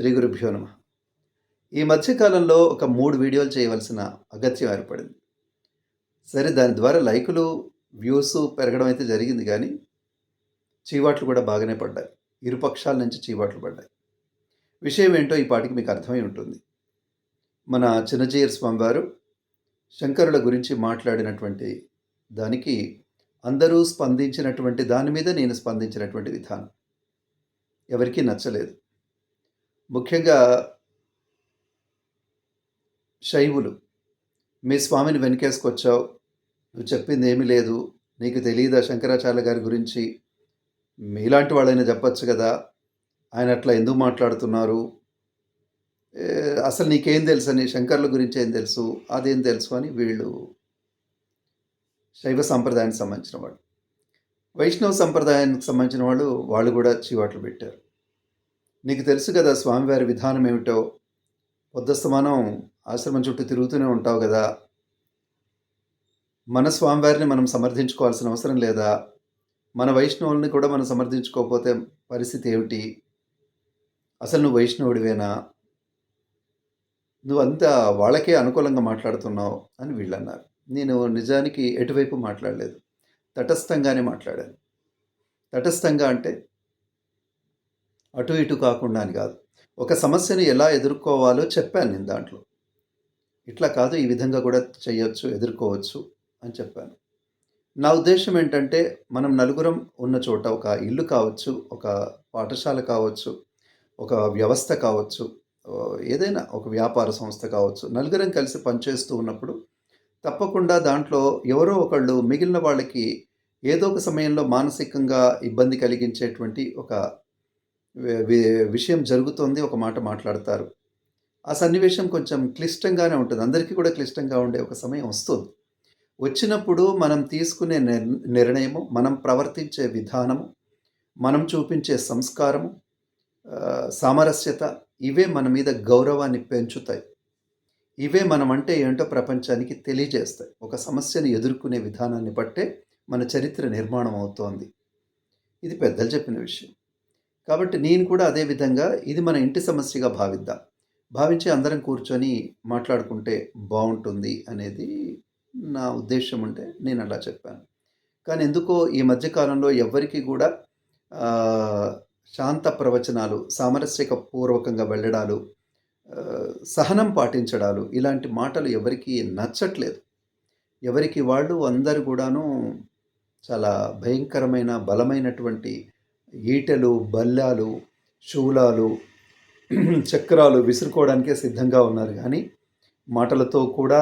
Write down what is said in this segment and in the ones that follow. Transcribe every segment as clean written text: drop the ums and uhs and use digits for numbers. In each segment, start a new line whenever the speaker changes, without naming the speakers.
శ్రీ గురుభ్యో నమ. ఈ మధ్య కాలంలో ఒక 3 వీడియోలు చేయవలసిన అగత్యం ఏర్పడింది. సరే దాని ద్వారా లైకులు, వ్యూస్ పెరగడం అయితే జరిగింది గానీ, చీవాట్లు కూడా బాగానే పడ్డాయి. ఇరు పక్షాల నుంచి చీవాట్లు పడ్డాయి. విషయం ఏంటో ఈ పాటికి మీకు అర్థమై ఉంటుంది. మన చిన్నజీయర్ స్వామివారు శంకరుల గురించి మాట్లాడినటువంటి దానికి అందరూ స్పందించినటువంటి దాని మీద నేను స్పందించినటువంటి విధానం ఎవరికీ నచ్చలేదు. ముఖ్యంగా శైవులు, "మీ స్వామిని వెనకేసుకొచ్చావు. నువ్వు చెప్పింది ఏమీ లేదు. నీకు తెలీదా శంకరాచార్యుల గారి గురించి? మీలాంటి వాళ్ళైనా చెప్పొచ్చు కదా! ఆయన అట్లా ఎందుకు మాట్లాడుతున్నారు? అసలు నీకేం తెలుసని, శంకరుల గురించి ఏం తెలుసు? అదేం తెలుసు" అని వీళ్ళు శైవ సాంప్రదాయానికి సంబంధించిన వాళ్ళు. వైష్ణవ సంప్రదాయానికి సంబంధించిన వాళ్ళు కూడా చీవాట్లు పెట్టారు. "నీకు తెలుసు కదా స్వామివారి విధానం ఏమిటో? పొద్దస్తమానం ఆశ్రమం చుట్టూ తిరుగుతూనే ఉంటావు కదా! మన స్వామివారిని మనం సమర్థించుకోవాల్సిన అవసరం లేదా? మన వైష్ణవుల్ని కూడా మనం సమర్థించుకోకపోతే పరిస్థితి ఏమిటి? అసలు నువ్వు వైష్ణవుడివేనా? నువ్వంతా వాళ్ళకే అనుకూలంగా మాట్లాడుతున్నావు" అని వీళ్ళన్నారు. నేను నిజానికి ఎటువైపు మాట్లాడలేదు. తటస్థంగానే మాట్లాడాను. తటస్థంగా అంటే అటు ఇటు కాకుండా అని కాదు. ఒక సమస్యని ఎలా ఎదుర్కోవాలో చెప్పాను నేను దాంట్లో. ఇట్లా కాదు, ఈ విధంగా కూడా చేయొచ్చు, ఎదుర్కోవచ్చు అని చెప్పాను. నా ఉద్దేశ్యం ఏంటంటే, మనం నలుగురం ఉన్న చోట, ఒక ఇల్లు కావచ్చు, ఒక పాఠశాల కావచ్చు, ఒక వ్యవస్థ కావచ్చు, ఏదైనా ఒక వ్యాపార సంస్థ కావచ్చు, నలుగురం కలిసి పనిచేస్తూ ఉన్నప్పుడు తప్పకుండా దాంట్లో ఎవరో ఒకళ్ళు మిగిలిన వాళ్ళకి ఏదో ఒక సమయంలో మానసికంగా ఇబ్బంది కలిగించేటువంటి ఒక విషయం జరుగుతోంది, ఒక మాట మాట్లాడతారు. ఆ సన్నివేశం కొంచెం క్లిష్టంగానే ఉంటుంది. అందరికీ కూడా క్లిష్టంగా ఉండే ఒక సమయం వస్తుంది. వచ్చినప్పుడు మనం తీసుకునే నిర్ణయము, మనం ప్రవర్తించే విధానము, మనం చూపించే సంస్కారము, సామరస్యత, ఇవే మన మీద గౌరవాన్ని పెంచుతాయి. ఇవే మనమంటే ఏంటో ప్రపంచానికి తెలియజేస్తాయి. ఒక సమస్యను ఎదుర్కొనే విధానాన్ని బట్టే మన చరిత్ర నిర్మాణం అవుతోంది. ఇది పెద్దలు చెప్పిన విషయం. కాబట్టి నేను కూడా అదే విధంగా ఇది మన ఇంటి సమస్యగా భావిద్దాం. భావించి అందరం కూర్చొని మాట్లాడుకుంటే బావుంటుంది అనేది నా ఉద్దేశ్యం ఉంటే నేను అలా చెప్పాను. కానీ ఎందుకో ఈ మధ్య కాలంలో ఎవ్వరికీ కూడా శాంత ప్రవచనాలు, సామరస్యక పూర్వకంగా వెళ్ళడాలు, సహనం పాటించడాలు, ఇలాంటి మాటలు ఎవరికీ నచ్చట్లేదు. ఎవరికి వాళ్ళు అందరూ కూడాను చాలా భయంకరమైన, బలమైనటువంటి ఈటెలు, బల్లాలు, శూలాలు, చక్రాలు విసురుకోవడానికే సిద్ధంగా ఉన్నారు గానీ, మాటలతో కూడా,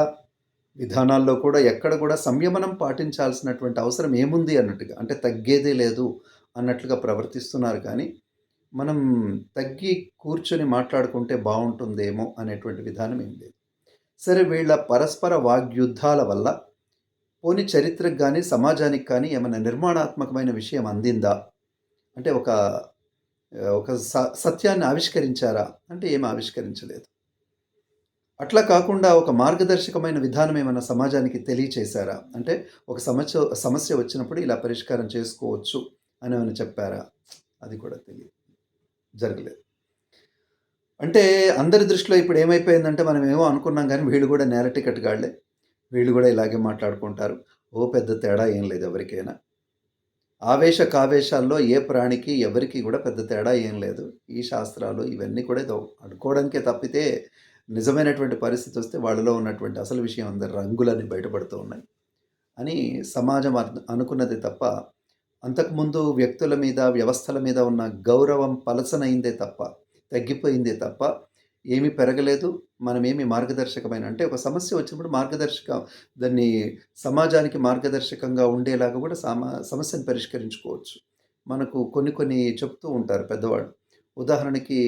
విధానాల్లో కూడా ఎక్కడ కూడా సంయమనం పాటించాల్సినటువంటి అవసరం ఏముంది అన్నట్టుగా, అంటే తగ్గేదే లేదు అన్నట్లుగా ప్రవర్తిస్తున్నారు కానీ, మనం తగ్గి కూర్చొని మాట్లాడుకుంటే బావుంటుందేమో అనేటువంటి విధానం ఏం లేదు. సరే, వీళ్ళ పరస్పర వాగ్యుద్ధాల వల్ల పోనీ చరిత్రకు గానీ, సమాజానికి కానీ ఏమైనా నిర్మాణాత్మకమైన విషయం అందిందా? అంటే ఒక సత్యాన్ని ఆవిష్కరించారా? అంటే ఏమి ఆవిష్కరించలేదు. అట్లా కాకుండా ఒక మార్గదర్శకమైన విధానం ఏమన్నా సమాజానికి తెలియచేశారా? అంటే ఒక సమస్య వచ్చినప్పుడు ఇలా పరిష్కారం చేసుకోవచ్చు అని ఏమైనా చెప్పారా? అది కూడా జరగలేదు. అంటే అందరి దృష్టిలో ఇప్పుడు ఏమైపోయిందంటే, మనమేమో అనుకున్నాం గానీ వీళ్ళు కూడా నేల టికెట్ గాళ్ళే. వీళ్ళు కూడా ఇలాగే మాట్లాడుకుంటారు. పెద్ద తేడా ఏం లేదు ఎవరికైనా. కావేశాల్లో ఏ ప్రాణికి ఎవరికీ కూడా పెద్ద తేడా ఏం లేదు. ఈ శాస్త్రాలు ఇవన్నీ కూడా ఏదో అనుకోవడానికే తప్పితే, నిజమైనటువంటి పరిస్థితి వస్తే వాళ్ళలో ఉన్నటువంటి అసలు విషయం అందరి రంగులన్నీ బయటపడుతూ ఉన్నాయి అని సమాజం అనుకున్నది తప్ప, అంతకుముందు వ్యక్తుల మీద, వ్యవస్థల మీద ఉన్న గౌరవం పలచనైందే తప్ప, తగ్గిపోయిందే తప్ప ఏమీ పెరగలేదు. మనమేమి మార్గదర్శకమైన, అంటే ఒక సమస్య వచ్చినప్పుడు దాన్ని సమాజానికి మార్గదర్శకంగా ఉండేలాగా కూడా సమస్యను పరిష్కరించుకోవచ్చు. మనకు కొన్ని చెప్తూ ఉంటారు పెద్దవాళ్ళు. ఉదాహరణకి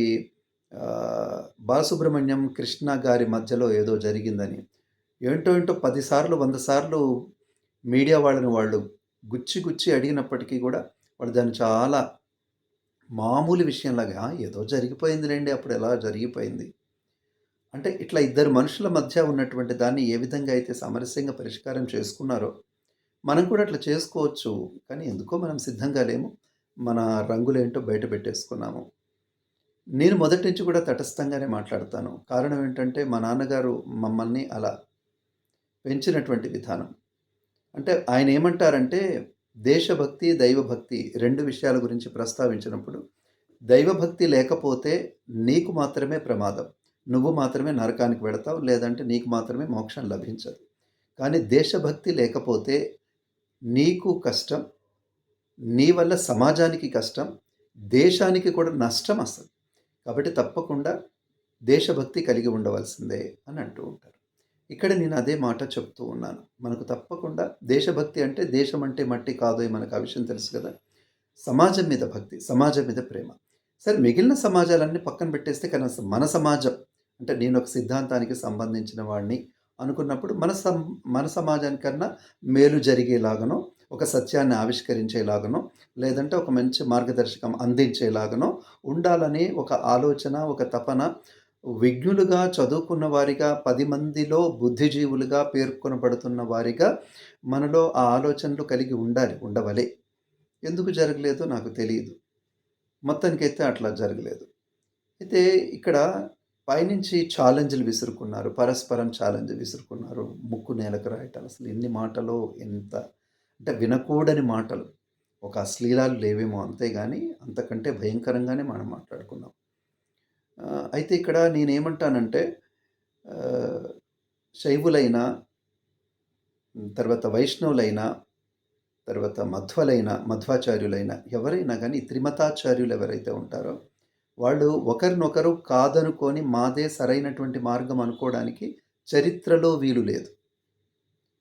బాలసుబ్రహ్మణ్యం, కృష్ణ గారి మధ్యలో ఏదో జరిగిందని. ఏంటో 10 సార్లు, 100 సార్లు మీడియా వాళ్ళు గుచ్చి అడిగినప్పటికీ కూడా వాళ్ళు దాన్ని చాలా మామూలు విషయంలాగా, ఏదో జరిగిపోయిందిలెండి, అప్పుడు ఎలా జరిగిపోయింది. అంటే ఇట్లా ఇద్దరు మనుషుల మధ్య ఉన్నటువంటి దాన్ని ఏ విధంగా అయితే సామరస్యంగా పరిష్కారం చేసుకున్నారో, మనం కూడా అట్లా చేసుకోవచ్చు. కానీ ఎందుకో మనం సిద్ధంగా లేము. మన రంగులేంటో బయట పెట్టేసుకున్నాము. నేను మొదటి నుంచి కూడా తటస్థంగానే మాట్లాడతాను. కారణం ఏంటంటే, మా నాన్నగారు మమ్మల్ని అలా పెంచినటువంటి విధానం. అంటే ఆయనేమంటారంటే, దేశభక్తి, దైవభక్తి 2 విషయాల గురించి ప్రస్తావించినప్పుడు, దైవభక్తి లేకపోతే నీకు మాత్రమే ప్రమాదం. నువ్వు మాత్రమే నరకానికి వెడతావు. లేదంటే నీకు మాత్రమే మోక్షం లభించదు. కానీ దేశభక్తి లేకపోతే నీకు కష్టం, నీ వల్ల సమాజానికి కష్టం, దేశానికి కూడా నష్టం అసలు. కాబట్టి తప్పకుండా దేశభక్తి కలిగి ఉండవలసిందే అని అంటూ ఉంటారు. ఇక్కడ నేను అదే మాట చెప్తూ ఉన్నాను. మనకు తప్పకుండా దేశభక్తి అంటే దేశం అంటే మట్టి కాదోయ్ మనకు ఆ విషయం తెలుసు కదా! సమాజం మీద భక్తి, సమాజం మీద ప్రేమ. సరే మిగిలిన సమాజాలన్నీ పక్కన పెట్టేస్తే కనీసం మన సమాజం అంటే నేనొక సిద్ధాంతానికి సంబంధించిన వాడిని అనుకున్నప్పుడు మన సమాజానికన్నా మేలు జరిగేలాగానో, ఒక సత్యాన్ని ఆవిష్కరించేలాగానో, లేదంటే ఒక మంచి మార్గదర్శకం అందించేలాగానో ఉండాలని ఒక ఆలోచన, ఒక తపన విజ్ఞులుగా, చదువుకున్న వారిగా, 10 మందిలో బుద్ధిజీవులుగా పేర్కొనబడుతున్న వారిగా మనలో ఆ ఆలోచనలు కలిగి ఉండాలి. ఉండవలే. ఎందుకు జరగలేదో నాకు తెలీదు. మొత్తానికైతే అట్లా జరగలేదు. అయితే ఇక్కడ పైనుంచి ఛాలెంజ్‌లు విసురుకున్నారు. పరస్పరం ఛాలెంజ్ విసురుకున్నారు. ముక్కు నేలకు రాయటాలు. అసలు ఎన్ని మాటలో ఎంత అంటే వినకూడని మాటలు. ఒక అశ్లీలాలు లేవేమో అంతే గాని, అంతకంటే భయంకరంగానే మనం మాట్లాడుకున్నాం. అయితే ఇక్కడ నేనేమంటానంటే ఆహ్, శైవులైనా, తర్వాత వైష్ణవులైనా, తర్వాత మధ్వాచార్యులైనా ఎవరైనా గాని త్రిమతాచార్యులు ఎవరైతే ఉంటారో వాళ్ళు ఒకరినొకరు కాదనుకోని మాదే సరైనటువంటి మార్గం అనుకోవడానికి చరిత్రలో వీలు లేదు.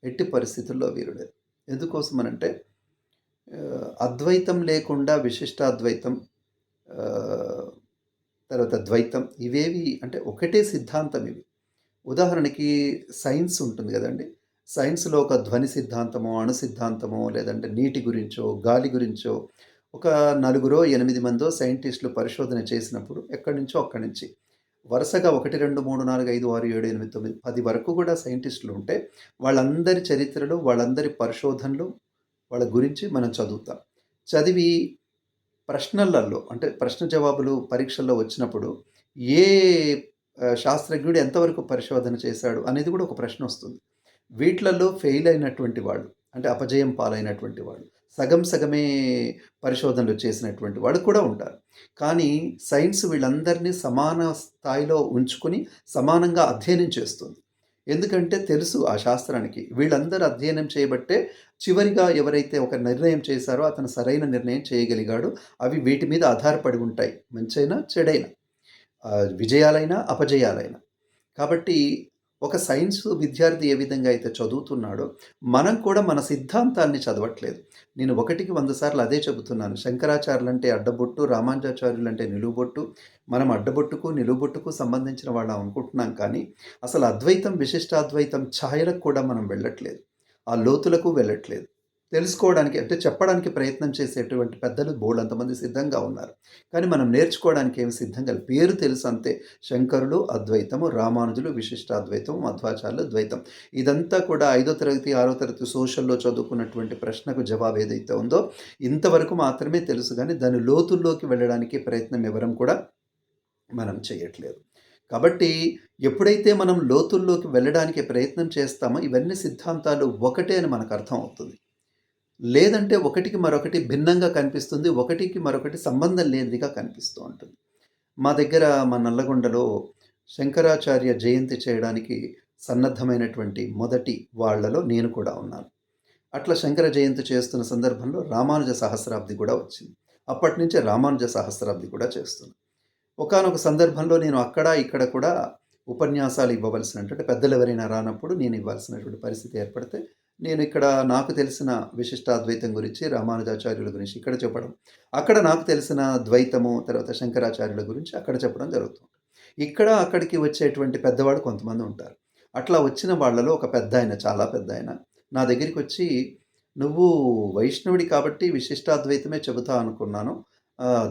ఎట్టి పరిస్థితుల్లో వీలు లేదు. ఎందుకోసమనంటే అద్వైతం లేకుండా విశిష్టాద్వైతం ఆహ్, తర్వాత ద్వైతం ఇవేవి అంటే ఒకటే సిద్ధాంతం ఇవి. ఉదాహరణకి సైన్స్ ఉంటుంది గదండీ! సైన్స్‌లో ఒక ధ్వని సిద్ధాంతమో, అణు సిద్ధాంతమో, లేదంటే నీటి గురించో, గాలి గురించో ఒక నలుగురో, 8 మందో సైంటిస్టులు పరిశోధన చేసినప్పుడు ఎక్కడి నుంచో అక్కడి నుంచి వరుసగా 1, 2, 3, 4, 5, 6, 7, 8, 9, 10 వరకు కూడా సైంటిస్టులు ఉంటే వాళ్ళందరి చరిత్రలు, వాళ్ళందరి పరిశోధనలు, వాళ్ళ గురించి మనం చదువుతాం. చదివి ప్రశ్నలలో అంటే ప్రశ్న జవాబులు పరీక్షల్లో వచ్చినప్పుడు ఏ శాస్త్రజ్ఞుడు ఎంతవరకు పరిశోధన చేశాడు అనేది కూడా ఒక ప్రశ్నొస్తుంది. వీట్లల్లో ఫెయిల్ అయినటువంటి వాళ్ళు, అంటే అపజయం పాలైనటువంటి వాళ్ళు, సగం సగమే పరిశోధనలు చేసినటువంటి వాళ్ళు కూడా ఉంటారు. కానీ సైన్స్ వీళ్ళందరినీ సమాన స్థాయిలో ఉంచుకొని సమానంగా అధ్యయనం చేస్తుంది. ఎందుకంటే తెలుసు ఆ శాస్త్రానికి. వీళ్ళందరూ అధ్యయనం చేయబట్టే చివరిగా ఎవరైతే ఒక నిర్ణయం చేశారో అతను సరైన నిర్ణయం చేయగలిగాడు. అవి వీటి మీద ఆధారపడి ఉంటాయి. మంచైనా, చెడైనా. విజయాలైనా, అపజయాలైనా. కాబట్టి ఒక సైన్స్ విద్యార్థి ఏ విధంగా అయితే చదువుతున్నాడో, మనం కూడా మన సిద్ధాంతాన్ని చదవట్లేదు. నేను ఒకటికి 100 సార్లు అదే చెబుతున్నాను. శంకరాచార్యులంటే అడ్డబొట్టు, రామానుజాచార్యులంటే నిలువుబొట్టు. మనం అడ్డబొట్టుకు, నిలువుబొట్టుకు సంబంధించిన వాళ్ళం అనుకుంటున్నాం కానీ, అసలు అద్వైతం, విశిష్టాద్వైతం ఛాయలకు కూడా మనం వెళ్ళట్లేదు. ఆ లోతులకు వెళ్ళట్లేదు. తెలుసుకోవడానికి అంటే చెప్పడానికి ప్రయత్నం చేసేటువంటి పెద్దలు బోలెడంతమంది సిద్ధంగా ఉన్నారు. కానీ మనం నేర్చుకోవడానికి ఏమి సిద్ధంగా లేదు. పేరు తెలుసు అంతే. శంకరులు అద్వైతము, రామానుజులు విశిష్టాద్వైతం, మధ్వాచార్యులు ద్వైతం. ఇదంతా కూడా 5వ తరగతి, 6వ తరగతి సోషల్‌లో చదువుకున్నటువంటి ప్రశ్నకు జవాబు ఏదైతే ఉందో, ఇంతవరకు మాత్రమే తెలుసు గానీ దాని లోతుల్లోకి వెళ్ళడానికి ప్రయత్నం ఎవరం కూడా మనం చేయట్లేదు. కాబట్టి ఎప్పుడైతే మనం లోతుల్లోకి వెళ్ళడానికి ప్రయత్నం చేస్తామో, ఇవన్నీ సిద్ధాంతాలు ఒకటే అని మనకు అర్థం అవుతుంది. లేదంటే ఒకటికి మరొకటి భిన్నంగా కనిపిస్తుంది. ఒకటికి మరొకటి సంబంధం లేనిదిగా కనిపిస్తూ ఉంటుంది. మా నల్లగొండలో శంకరాచార్య జయంతి చేయడానికి సన్నద్ధమైనటువంటి మొదటి వాళ్ళలో నేను కూడా ఉన్నాను. అట్లా శంకర జయంతి చేస్తున్న సందర్భంలో రామానుజ సహస్రాబ్ది కూడా వచ్చింది. అప్పటినుంచే రామానుజ సహస్రాబ్ది కూడా చేస్తున్నా. ఒకానొక సందర్భంలో నేను అక్కడ, ఇక్కడ కూడా ఉపన్యాసాలు ఇవ్వవలసినటువంటి పెద్దలెవరైనా రానప్పుడు నేను ఇవ్వాల్సినటువంటి పరిస్థితి ఏర్పడితే, నేను ఇక్కడ నాకు తెలిసిన విశిష్టాద్వైతం గురించి, రామానుజాచార్యుల గురించి ఇక్కడ చెప్పడం. అక్కడ నాకు తెలిసిన ద్వైతము, తర్వాత శంకరాచార్యుల గురించి అక్కడ చెప్పడం జరుగుతుంది. ఇక్కడ, అక్కడికి వచ్చేటువంటి పెద్దవాళ్ళు కొంతమంది ఉంటారు. అట్లా వచ్చిన వాళ్ళలో ఒక పెద్దాయన, చాలా పెద్దాయన నా దగ్గరికొచ్చి, "నువ్వు వైష్ణవుడి కాబట్టి విశిష్టాద్వైతమే చెబుతా అనుకున్నాను.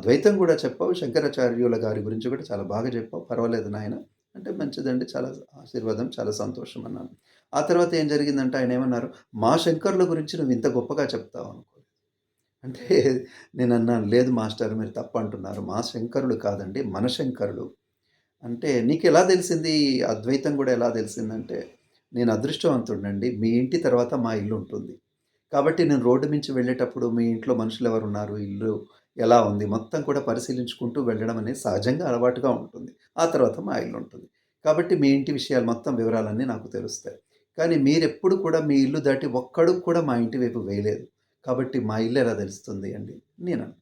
ద్వైతం గూడా చెప్పావు. శంకరాచార్యుల గారి గురించి కూడా చాలా బాగా చెప్పావు. పర్వాలేదు నాయన" అంటే మంచిదండి. చాలా ఆశీర్వాదం. చాలా సంతోషం అన్నాను. ఆ తర్వాత ఏం జరిగిందంటే ఆయనేమన్నారు, "మా శంకరుల గురించి నువ్వు ఇంత గొప్పగా చెప్తావు అనుకోలేదు. అంటే నేనన్నాను, "లేదు మాస్టారు మీరు తప్పంటున్నారు. మా శంకరుడు కాదండి మన శంకరుడు." అంటే, "నీకెలా తెలిసింది? అద్వైతం గూడా ఎలా తెలిసిందంటే," "నేను అదృష్టవంతుడినండి. మీ ఇంటి తర్వాత మా ఇల్లుంటుంది. కాబట్టి నేను రోడ్డు మించి వెళ్ళేటప్పుడు మీ ఇంట్లో మనుషులెవరున్నారు? ఇల్లు ఎలా ఉంది? మొత్తం కూడా పరిశీలించుకుంటూ వెళ్ళడం అనేది సహజంగా అలవాటుగా ఉంటుంది. ఆ తర్వాత మా ఇల్లుంటుంది. కాబట్టి మీ ఇంటి విషయాలు మొత్తం వివరాలన్నీ నాకు తెలుస్తాయి. కానీ మీరెప్పుడు కూడా మీ ఇల్లు దాటి ఒక్కడుగు కూడా మా ఇంటి వైపు వేయలేదు. కాబట్టి మా ఇల్లు ఎలా తెలుస్తుంది అండి?" నేనన్నా.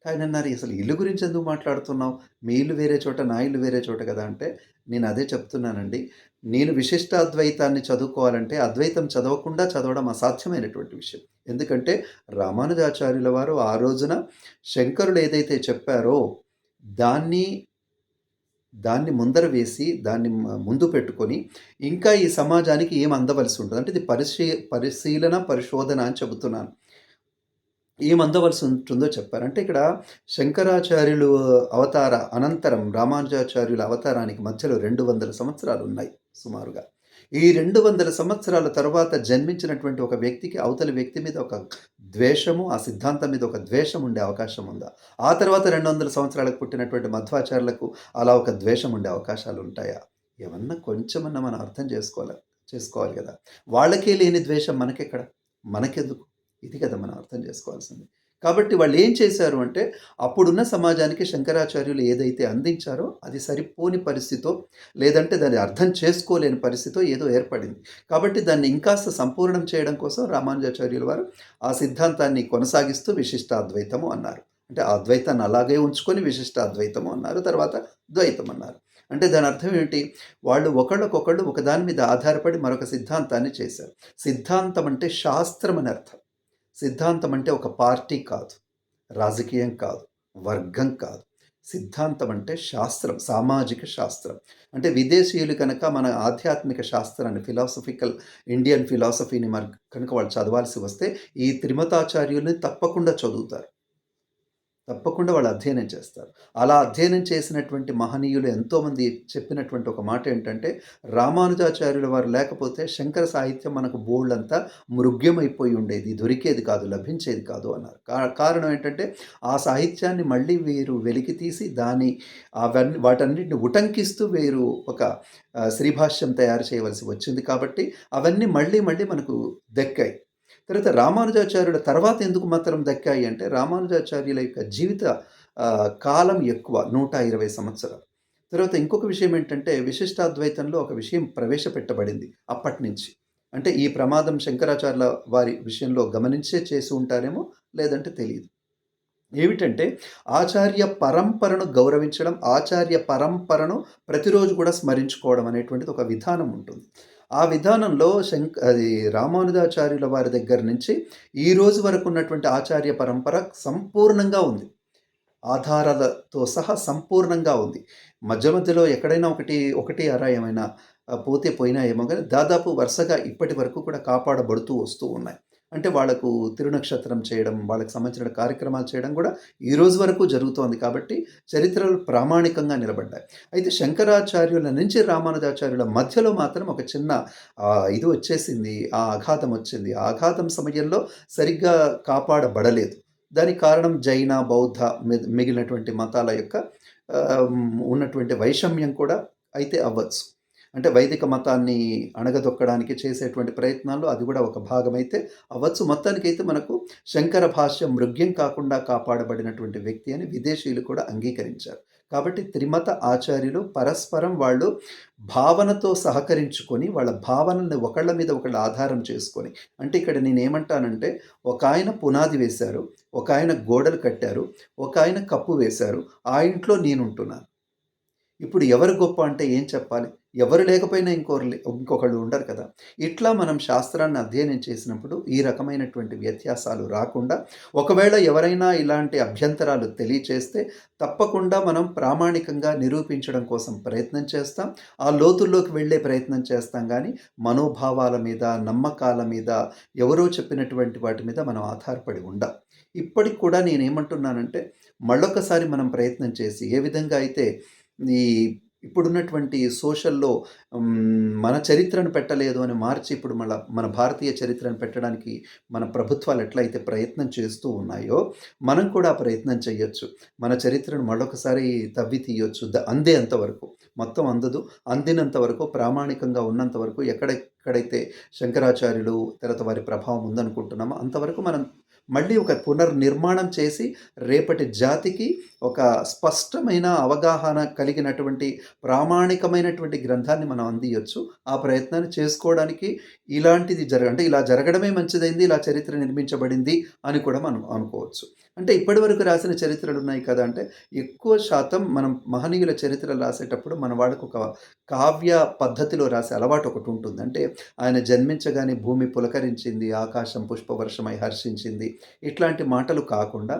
ఆయనన్నారు, "అసలు ఇల్లు గురించి ఎందుకు మాట్లాడుతున్నావు? మీ ఇల్లు వేరే చోట, నా ఇల్లు వేరే చోట కదా!" అంటే, నేనదే చెప్తున్నానండి. నేను విశిష్టాద్వైతాన్ని చదువుకోవాలంటే, అద్వైతం చదవకుండా చదవడం అసాధ్యమైనటువంటి విషయం. ఎందుకంటే, రామానుజాచార్యుల వారు ఆ రోజున శంకరులు ఏదైతే చెప్పారో, దాన్ని దాన్ని ముందర వేసి, దాన్ని ముందు పెట్టుకొని, ఇంకా ఈ సమాజానికి ఏం అందవలసి ఉంటది. అంటే ఇది పరిశీలన, పరిశోధన అని చెబుతున్నాను. ఏమందవలసి ఉంటుందో చెప్పారు. అంటే ఇక్కడ శంకరాచార్యులు అవతార అనంతరం రామానుజాచార్యుల అవతారానికి మధ్యలో 200 సంవత్సరాలున్నాయి సుమారుగా. ఈ 200 సంవత్సరాల తరువాత జన్మించినటువంటి ఒక వ్యక్తికి అవతలి వ్యక్తి మీద ఒక ద్వేషము, ఆ సిద్ధాంతం మీద ఒక ద్వేషం ఉండే అవకాశం ఉందా? ఆ తర్వాత 200 సంవత్సరాలకు పుట్టినటువంటి మధ్వాచార్యులకు అలా ఒక ద్వేషం ఉండే అవకాశాలుంటాయా? ఏమన్నా కొంచెమన్నా మనం అర్థం చేసుకోవాలి గదా! వాళ్ళకే లేని ద్వేషం మనకెక్కడ? మనకెందుకు? ఇది కదా మనం అర్థం చేసుకోవాల్సింది. కాబట్టి వాళ్ళేం చేశారు అంటే, అప్పుడున్న సమాజానికి శంకరాచార్యులు ఏదైతే అందించారో, అది సరిపోని పరిస్థితో, లేదంటే దాన్ని అర్థం చేసుకోలేని పరిస్థితో ఏదో ఏర్పడింది. కాబట్టి దాన్ని ఇంకాస్త సంపూర్ణం చేయడం కోసం రామానుజాచార్యుల వారు ఆ సిద్ధాంతాన్ని కొనసాగిస్తూ విశిష్టాద్వైతము అన్నారు. అంటే ఆ అద్వైతాన్ని అలాగే ఉంచుకొని విశిష్టాద్వైతము అన్నారు. తర్వాత ద్వైతం అన్నారు. అంటే దాని అర్థం ఏంటి? వాళ్ళు ఒకళ్ళకొకళ్ళు ఒకదాని మీద ఆధారపడి మరొక సిద్ధాంతాన్ని చేశారు. సిద్ధాంతం అంటే శాస్త్రం అని అర్థం. సిద్ధాంతం అంటే ఒక పార్టీ కాదు, రాజకీయం కాదు, వర్గం కాదు. సిద్ధాంతం అంటే శాస్త్రం, సామాజిక శాస్త్రం. అంటే విదేశీయులు కనుక మన ఆధ్యాత్మిక శాస్త్రాన్ని ఇండియన్ ఫిలాసఫీని కనుక వాళ్ళు చదవాల్సి వస్తే ఈ త్రిమతాచార్యుల్ని తప్పకుండా చదువుతారు. తప్పకుండా వాళ్ళు అధ్యయనం చేస్తారు. అలా అధ్యయనం చేసినటువంటి మహనీయులు ఎంతోమంది చెప్పినటువంటి ఒక మాట ఏంటంటే, రామానుజాచార్యుల వారు లేకపోతే శంకర సాహిత్యం మనకు బోలెడంత మృగ్యమైపోయి ఉండేది. దొరికేది కాదు, లభించేది కాదు అన్నారు. కారణం ఏంటంటే, ఆ సాహిత్యాన్ని మళ్ళీ వీరు వెలికితీసి వాటన్నిటిని ఉటంకిస్తూ వీరు ఒక శ్రీభాష్యం తయారు చేయవలసి వచ్చింది కాబట్టి, అవన్నీ మళ్ళీ మళ్ళీ మనకు దక్కాయి. తర్వాత రామానుజాచార్యుల తర్వాత ఎందుకు మాత్రం దక్కాయి అంటే, రామానుజాచార్యుల యొక్క జీవిత కాలం ఎక్కువ 120 సంవత్సరాలు. తర్వాత ఇంకొక విషయం ఏంటంటే, విశిష్టాద్వైతంలో ఒక విషయం ప్రవేశపెట్టబడింది అప్పటినుంచి. అంటే ఈ ప్రమాదం శంకరాచార్యుల వారి విషయంలో గమనించే చేసి ఉంటారేమో, లేదంటే తెలీదు. ఏమిటంటే, ఆచార్య పరంపరను గౌరవించడం, ఆచార్య పరంపరను ప్రతిరోజు కూడా స్మరించుకోవడం అనేటువంటిది ఒక విధానం ఉంటుంది. ఆ విధానంలో అది రామానుజాచార్యుల వారి దగ్గర నుంచి ఈ రోజు వరకు ఉన్నటువంటి ఆచార్య పరంపర సంపూర్ణంగా ఉంది. ఆధారాలతో సహా సంపూర్ణంగా ఉంది. మధ్య మధ్యలో ఎక్కడైనా ఒకటి అరా ఏమైనా పోతే పోయినా ఏమో గాని దాదాపు వరుసగా ఇప్పటి వరకు కూడా కాపాడబడుతూ వస్తూ ఉన్నాయి. అంటే వాళ్ళకు తిరునక్షత్రం చేయడం, వాళ్ళకి సంబంధించిన కార్యక్రమాలు చేయడం గూడా ఈ రోజు వరకు జరుగుతోంది కాబట్టి చరిత్రలు ప్రామాణికంగా నిలబడ్డాయి. అయితే శంకరాచార్యుల నుంచి రామానుజాచార్యుల మధ్యలో మాత్రం ఒక చిన్న ఇది వచ్చేసింది. ఆ ఆఘాతం వచ్చింది. ఆ ఆఘాతం సమయంలో సరిగ్గా కాపాడబడలేదు. దానికి కారణం జైన, బౌద్ధ మిగిలినటువంటి మతాల యొక్క ఉన్నటువంటి వైషమ్యం కూడా అయితే అవ్వచ్చు. అంటే వైదిక మతాన్ని అణగదొక్కడానికి చేసేటువంటి ప్రయత్నాల్లో అది కూడా ఒక భాగమైతే అవ్వచ్చు. మొత్తానికైతే మనకు శంకర భాష్య మృగ్యం కాకుండా కాపాడబడినటువంటి వ్యక్తి అని విదేశీయులు కూడా అంగీకరించారు. కాబట్టి త్రిమత ఆచార్యులు పరస్పరం వాళ్ళు భావనతో సహకరించుకొని, వాళ్ళ భావనల్ని ఒకళ్ళ మీద ఒకళ్ళు ఆధారం చేసుకొని, అంటే ఇక్కడ నేనేమంటానంటే, ఒకాయన పునాది వేశారు, ఒకాయన గోడలు కట్టారు, ఒకాయన కప్పు వేశారు. ఆ ఇంట్లో నేనుంటున్నాను. ఇప్పుడు ఎవరు గొప్ప అంటే ఏం చెప్పాలి? ఎవరు లేకపోయినా ఇంకొకళ్ళు ఉండరు కదా! ఇట్లా మనం శాస్త్రాన్ని అధ్యయనం చేసినప్పుడు ఈ రకమైనటువంటి వ్యత్యాసాలు రాకుండా, ఒకవేళ ఎవరైనా ఇలాంటి అభ్యంతరాలు తెలియచేస్తే తప్పకుండా మనం ప్రామాణికంగా నిరూపించడం కోసం ప్రయత్నం చేస్తాం. ఆ లోతుల్లోకి వెళ్ళే ప్రయత్నం చేస్తాం గానీ, మనోభావాల మీద, నమ్మకాల మీద, ఎవరో చెప్పినటువంటి వాటి మీద మనం ఆధారపడి ఉండం. ఇప్పటికి కూడా నేనేమంటున్నానంటే, మళ్ళొకసారి మనం ప్రయత్నం చేసి ఏ విధంగా అయితే ఈ ఇప్పుడున్నటువంటి సోషల్‌లో మన చరిత్రను పెట్టలేదు అని మార్చి ఇప్పుడు మన భారతీయ చరిత్రను పెట్టడానికి మన ప్రభుత్వాలు ఎట్లయితే ప్రయత్నం చేస్తూ ఉన్నాయో, మనం కూడా ఆ ప్రయత్నం చేయొచ్చు. మన చరిత్రను మరొకసారి తవ్వి తీయొచ్చు. అందేంత వరకు. మొత్తం అందదు. అందినంత వరకు ప్రామాణికంగా ఉన్నంత వరకు ఎక్కడెక్కడైతే శంకరాచార్యులు తర్వాత వారి ప్రభావం ఉందనుకుంటున్నామో అంతవరకు మనం మళ్ళీ ఒక పునర్నిర్మాణం చేసి రేపటి జాతికి ఒక స్పష్టమైన అవగాహన కలిగినటువంటి ప్రామాణికమైనటువంటి గ్రంథాన్ని మనం అందియొచ్చు. ఆ ప్రయత్నాన్ని చేసుకోవడానికి ఇలాంటిది అంటే ఇలా జరగడమే మంచిదైంది. ఇలా చరిత్ర నిర్మించబడింది అని కూడా మనం అనుకోవచ్చు. అంటే ఇప్పటివరకు రాసిన చరిత్రలున్నాయి కదా! అంటే ఎక్కువ శాతం మనం మహనీయుల చరిత్రలు రాసేటప్పుడు మన వాళ్ళకొక కావ్య పద్ధతిలో రాసే అలవాటు ఒకటుంటుంది. అంటే ఆయన జన్మించగానే భూమి పులకరించింది, ఆకాశం పుష్పవర్షమై హర్షించింది. ఇట్లాంటి మాటలు కాకుండా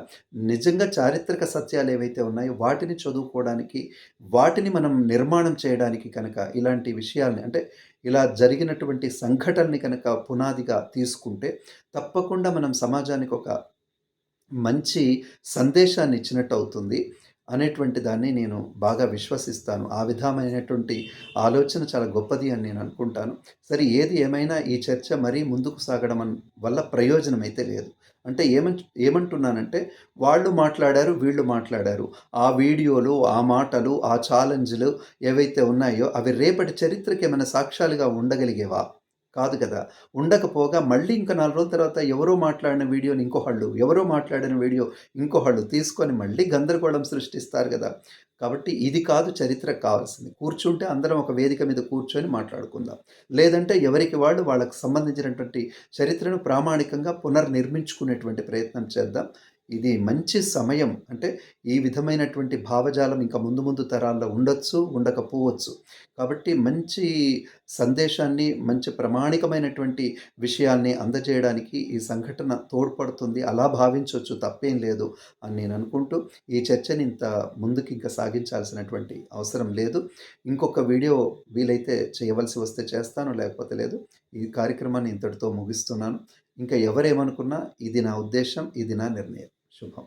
నిజంగా చారిత్రక సత్యాలు ఏవైతే ఉన్నాయో వాటిని చదువుకోవడానికి, వాటిని మనం నిర్మాణం చేయడానికి కనుక ఇలాంటి విషయాల్ని అంటే ఇలా జరిగినటువంటి సంఘటనని కనుక పునాదిగా తీసుకుంటే తప్పకుండా మనం సమాజానికి ఒక మంచి సందేశాన్ని ఇచ్చినట్టవుతుంది అనేటువంటి దాన్ని నేను బాగా విశ్వసిస్తాను. ఆ విధమైనటువంటి ఆలోచన చాలా గొప్పది అని నేను అనుకుంటాను. సరే ఏది ఏమైనా ఈ చర్చ మరీ ముందుకు సాగడం వల్ల ప్రయోజనమైతే లేదు. అంటే ఏమంటున్నానంటే వాళ్ళు మాట్లాడారు, వీళ్ళు మాట్లాడారు. ఆ వీడియోలు, ఆ మాటలు, ఆ ఛాలెంజ్‌లు ఏవైతే ఉన్నాయో అవి రేపటి చరిత్రకేమైనా సాక్ష్యాలుగా ఉండగలిగేవా? కాదు కదా! ఉండకపోగా మళ్ళీ ఇంక 4 రోజుల తర్వాత ఎవరో మాట్లాడిన వీడియోని ఇంకోహళ్ళు, ఎవరో మాట్లాడిన వీడియో ఇంకోహళ్ళు తీసుకొని మళ్ళీ గందరగోళం సృష్టిస్తారు గదా! కాబట్టి ఇది కాదు చరిత్రకు కావాల్సింది. కూర్చుంటే అందరం ఒక వేదిక మీద కూర్చొని మాట్లాడుకుందాం. లేదంటే ఎవరికి వాళ్ళు వాళ్ళకి సంబంధించినటువంటి చరిత్రను ప్రామాణికంగా పునర్నిర్మించుకునేటువంటి ప్రయత్నం చేద్దాం. ఇది మంచి సమయం. అంటే ఈ విధమైనటువంటి భావజాలం ఇంకా ముందు ముందు తరాల్లో ఉండొచ్చు, ఉండకపోవచ్చు. కాబట్టి మంచి సందేశాన్ని, మంచి ప్రామాణికమైనటువంటి విషయాల్ని అందజేయడానికి ఈ సంఘటన తోడ్పడుతుంది. అలా భావించొచ్చు తప్పేం లేదు అని నేను అనుకుంటూ, ఈ చర్చని ముందుకి ఇంకా సాగించాల్సినటువంటి అవసరం లేదు. ఇంకొక వీడియో వీలైతే చేయవలసి వస్తే చేస్తాను, లేకపోతే లేదు. ఈ కార్యక్రమాన్ని ఇంతటితో ముగిస్తున్నాను. ఇంకా ఎవరేమనుకున్నా ఇది నా ఉద్దేశ్యం, ఇది నా నిర్ణయం. శుభం.